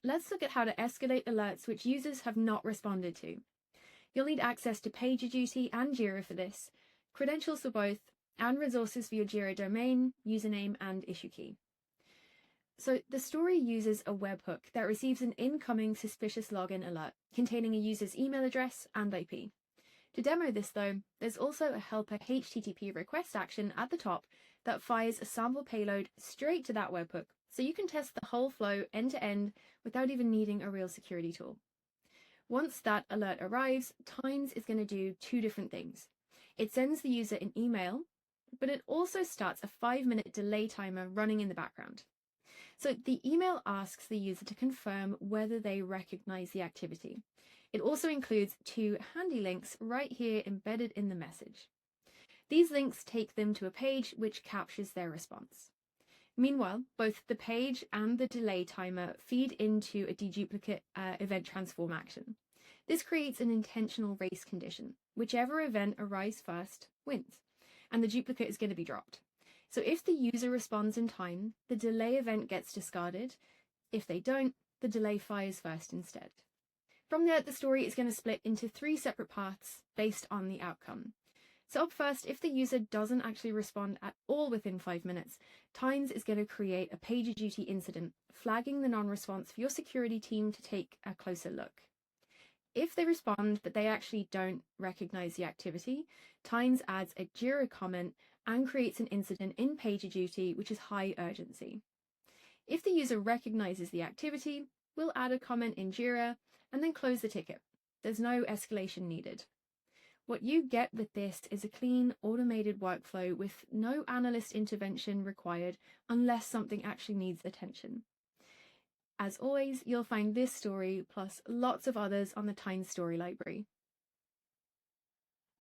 let's look at how to escalate alerts which users have not responded to. You'll need access to PagerDuty and Jira for this, credentials for both, and resources for your Jira domain, username, and issue key. So the story uses a webhook that receives an incoming suspicious login alert containing a user's email address and IP. To demo this though, there's also a helper HTTP request action at the top that fires a sample payload straight to that webhook, so you can test the whole flow end to end without even needing a real security tool. Once that alert arrives, Tines is going to do two different things. It sends the user an email, but it also starts a 5-minute delay timer running in the background. So the email asks the user to confirm whether they recognize the activity. It also includes 2 handy links right here embedded in the message. These links take them to a page which captures their response. Meanwhile, both the page and the delay timer feed into a deduplicate event transform action. This creates an intentional race condition. Whichever event arrives first wins, and the duplicate is going to be dropped. So if the user responds in time, the delay event gets discarded. If they don't, the delay fires first instead. From there, the story is going to split into 3 separate paths based on the outcome. So up first, if the user doesn't actually respond at all within 5 minutes, Tines is going to create a PagerDuty incident, flagging the non-response for your security team to take a closer look. If they respond but they actually don't recognize the activity, Tines adds a Jira comment and creates an incident in PagerDuty which is high urgency. If the user recognizes the activity, we'll add a comment in Jira and then close the ticket. There's no escalation needed. What you get with this is a clean, automated workflow with no analyst intervention required unless something actually needs attention. As always, you'll find this story plus lots of others on the Tines story library.